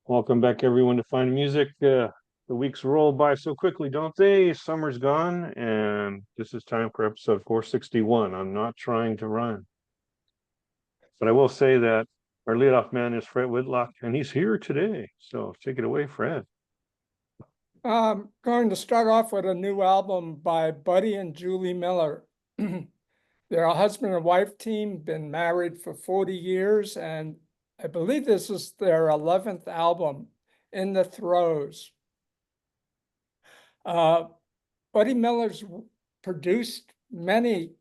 Welcome back, everyone, to Find Music. The weeks roll by so quickly, don't they? Summer's gone, and this is time for episode 461. I'm not trying to run, but I will say that our leadoff man is Fred Whitlock, and he's here today. So take it away, Fred. I'm going to start off with a new album by Buddy and Julie Miller. They're a husband and wife team, been married for 40 years, and I believe this is their 11th album, In the Throes. Buddy Miller's produced many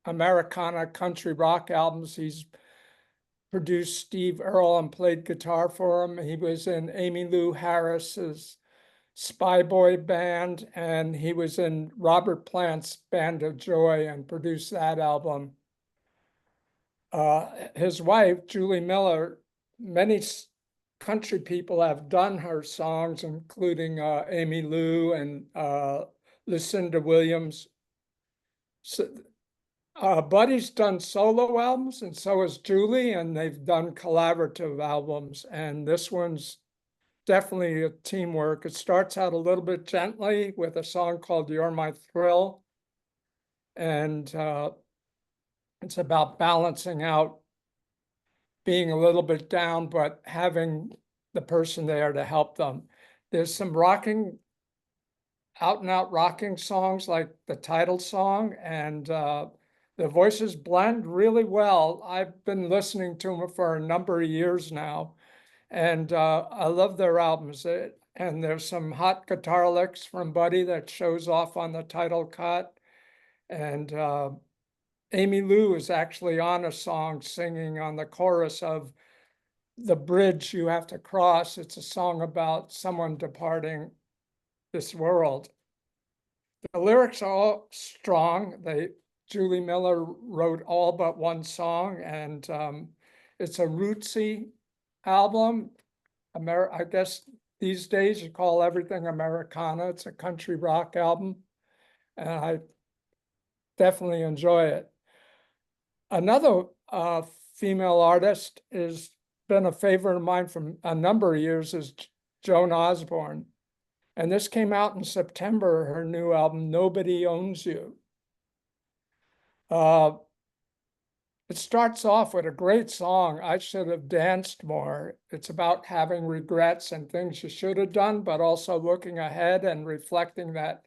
Americana country rock albums. He's produced Steve Earle and played guitar for him. He was in Emmylou Harris's Spy Boy band, and he was in Robert Plant's Band of Joy and produced that album. His wife, Julie Miller, many country people have done her songs, including Emmylou and Lucinda Williams. So, Buddy's done solo albums, and so has Julie, and they've done collaborative albums, and this one's definitely a teamwork. It starts out a little bit gently with a song called You're My Thrill. And it's about balancing out being a little bit down, but having the person there to help them. There's some rocking, out and out rocking songs like the title song, and the voices blend really well. I've been listening to them for a number of years now. And I love their albums. And there's some hot guitar licks from Buddy that shows off on the title cut. And Emmylou is actually on a song singing on the chorus of The Bridge You Have to Cross. It's a song about someone departing this world. The lyrics are all strong. Julie Miller wrote all but one song, and it's a rootsy album. I guess these days you call everything Americana. It's a country rock album, and I definitely enjoy it. Another female artist has been a favorite of mine for a number of years is JOAN Osbourne. And this came out in September, her new album, Nobody Owns You. It starts off with a great song, I Should Have Danced More. It's about having regrets and things you should have done, but also looking ahead and reflecting that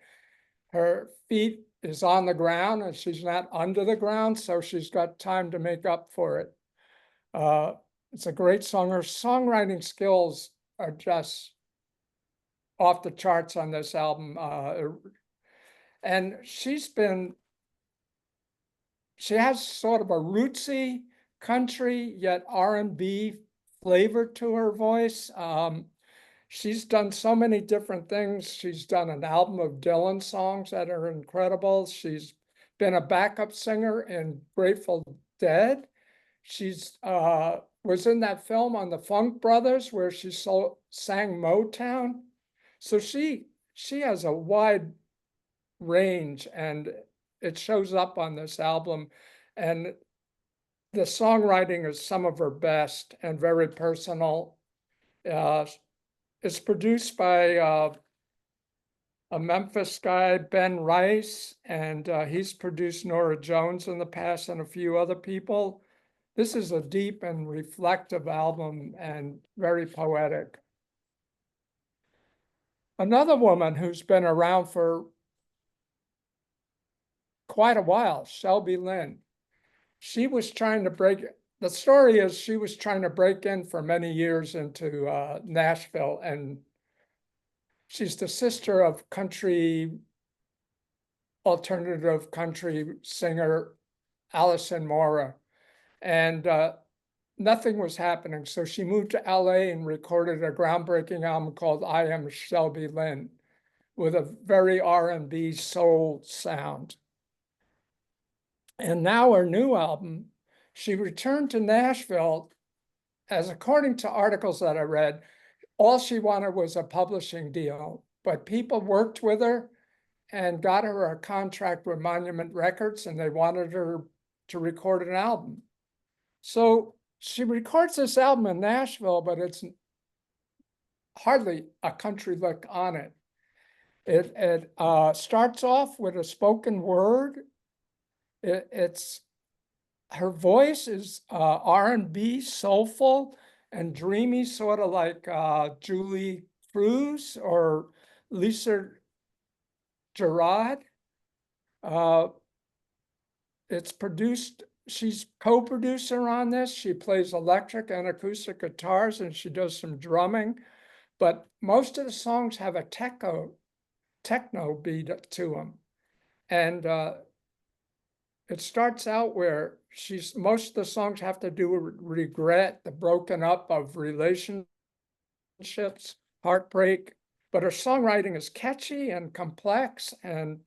her feet is on the ground and she's not under the ground, so she's got time to make up for it. It's a great song. Her songwriting skills are just off the charts on this album. And she has sort of a rootsy country yet R&B flavor to her voice. She's done so many different things. She's done an album of Dylan songs that are incredible. She's been a backup singer in Grateful Dead. She's was in that film on the Funk Brothers where she sang Motown. So she has a wide range, and it shows up on this album. And the songwriting is some of her best and very personal. It's produced by a Memphis guy, Ben Rice, and he's produced Norah Jones in the past and a few other people. This is a deep and reflective album and very poetic. Another woman who's been around for quite a while, Shelby Lynn. She was trying to the story is she was trying to break in for many years into Nashville, and she's the sister of alternative country singer Allison Mora, and nothing was happening. So she moved to LA and recorded a groundbreaking album called I Am Shelby Lynn with a very R&B soul sound. And now her new album, she returned to Nashville, as according to articles that I read, all she wanted was a publishing deal, but people worked with her and got her a contract with Monument Records, and they wanted her to record an album. So she records this album in Nashville, but it's hardly a country lick on it. It starts off with a spoken word. It's her voice is R&B, soulful and dreamy, sort of like Julie Cruz or Lisa Gerard. It's produced, she's co-producer on this. She plays electric and acoustic guitars and she does some drumming, but most of the songs have a techno beat to them. And it starts out where most of the songs have to do with regret, the broken up of relationships, heartbreak, but her songwriting is catchy and complex, and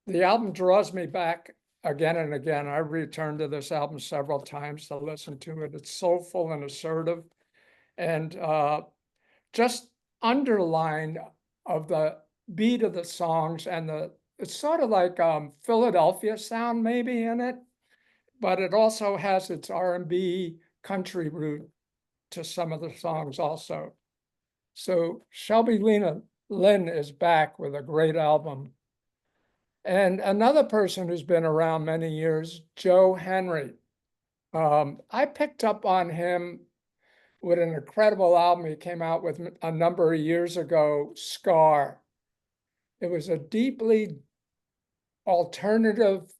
the album draws me back again and again. I returned to this album several times to listen to it. It's soulful and assertive, and just underlined of the beat of the songs and it's sort of like Philadelphia sound maybe in it, but it also has its R&B country root to some of the songs also. So Shelby Lynn is back with a great album. And another person who's been around many years, Joe Henry. I picked up on him with an incredible album he came out with a number of years ago, Scar. It was a deeply alternative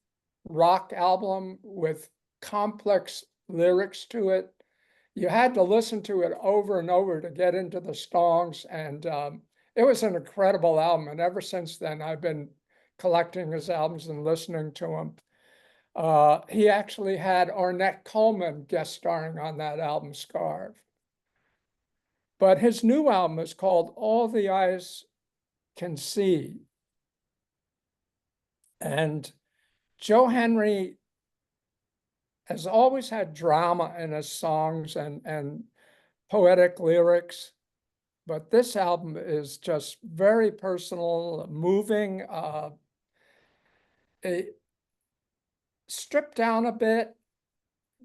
rock album with complex lyrics to it. You had to listen to it over and over to get into the songs, and it was an incredible album. And ever since then, I've been collecting his albums and listening to him. He actually had Ornette Coleman guest starring on that album, Scar. But his new album is called All the Eyes Can See. And Joe Henry has always had drama in his songs and poetic lyrics, but this album is just very personal, moving, stripped down a bit,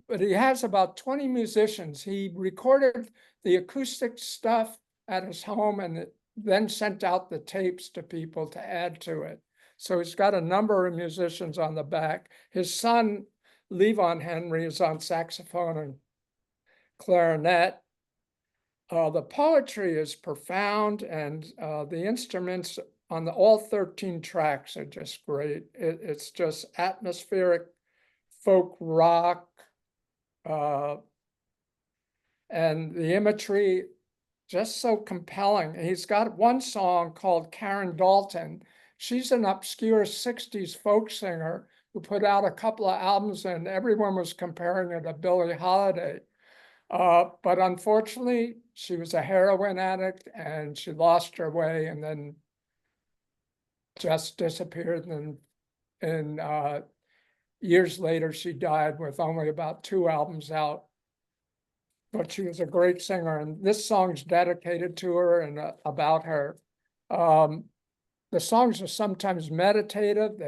but he has about 20 musicians. He recorded the acoustic stuff at his home and then sent out the tapes to people to add to it. So he's got a number of musicians on the back. His son, Levon Henry, is on saxophone and clarinet. The poetry is profound, and the instruments on all 13 tracks are just great. It's just atmospheric folk rock, and the imagery just so compelling. He's got one song called Karen Dalton. She's an obscure 60s folk singer who put out a couple of albums and everyone was comparing her to Billie Holiday. But unfortunately, she was a heroin addict and she lost her way and then just disappeared. And years later, she died with only about 2 albums out. But she was a great singer, and this song's dedicated to her and about her. The songs are sometimes meditative.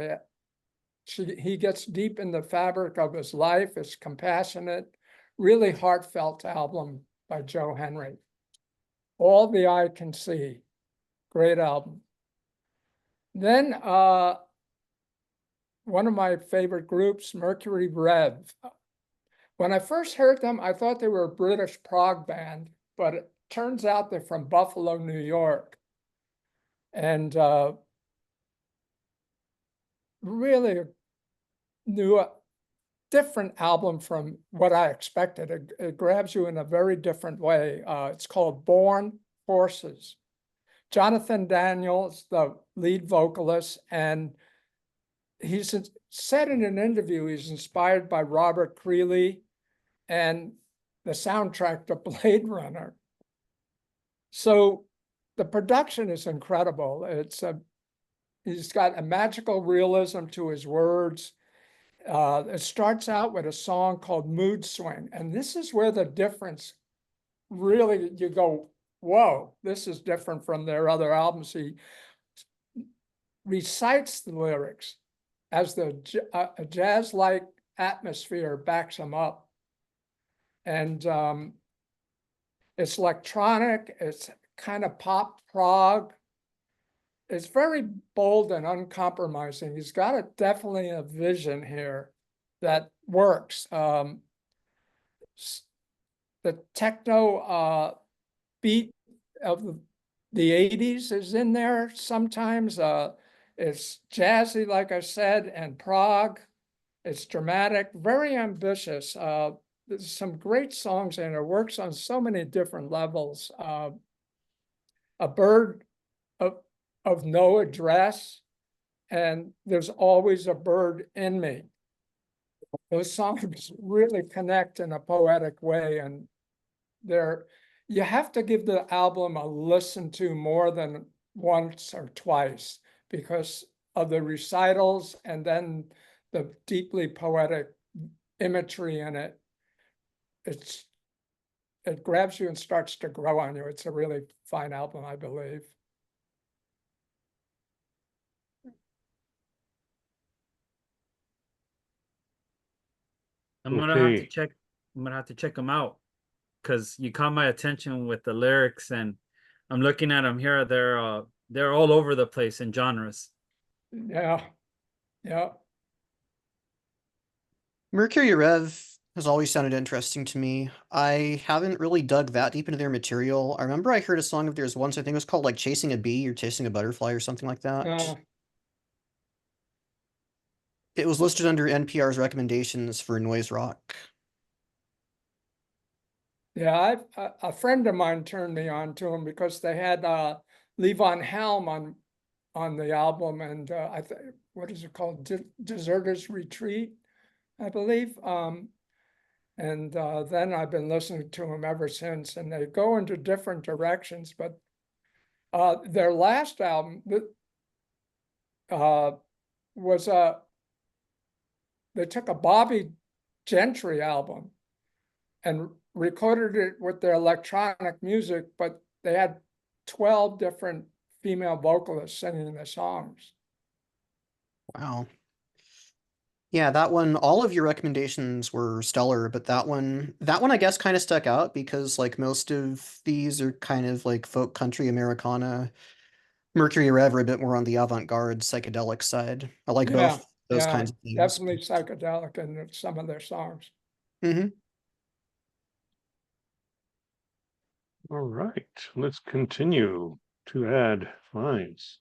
He gets deep in the fabric of his life. It's compassionate, really heartfelt album by Joe Henry. All the Eye Can See, great album. Then one of my favorite groups, Mercury Rev. When I first heard them, I thought they were a British prog band, but it turns out they're from Buffalo, New York. And really a different album from what I expected. It grabs you in a very different way. It's called Born Forces. Jonathan Daniels, the lead vocalist, and he's said in an interview he's inspired by Robert Creeley and the soundtrack to Blade Runner. So the production is incredible. He's got a magical realism to his words. It starts out with a song called Mood Swing. And this is where the difference really, you go, whoa, this is different from their other albums. He recites the lyrics as a jazz-like atmosphere backs him up. And It's electronic, it's kind of pop prog. It's very bold and uncompromising. He's got definitely a vision here that works. The techno beat of the 80s is in there sometimes. It's jazzy, like I said, and prog. It's dramatic, very ambitious. There's some great songs in it. It works on so many different levels. A bird of no address, and there's always a bird in me. Those songs really connect in a poetic way, and you have to give the album a listen to more than once or twice because of the recitals and then the deeply poetic imagery in it. It grabs you and starts to grow on you. It's a really fine album, I believe. I'm gonna have to Okay. check. I'm gonna have to check them out because you caught my attention with the lyrics, and I'm looking at them here. They're all over the place in genres. Yeah, yeah. Mercury Rev has always sounded interesting to me. I haven't really dug that deep into their material. I remember I heard a song of theirs once. I think it was called like Chasing a Bee or Chasing a Butterfly or something like that. It was listed under NPR's recommendations for noise rock. Yeah, a friend of mine turned me on to him because they had Levon Helm on the album, and I think what is it called, Deserters Retreat, I believe. And then I've been listening to them ever since, and they go into different directions. But their last album was they took a Bobby Gentry album and recorded it with their electronic music, but they had 12 different female vocalists singing the songs. Wow. Yeah, that one, all of your recommendations were stellar, but that one I guess kind of stuck out because like most of these are kind of like folk country Americana. Mercury Rev are a bit more on the avant-garde psychedelic side. I like both those Yeah, kinds of things. definitely psychedelic in some of their songs. Mm-hmm. All right, let's continue to add finds.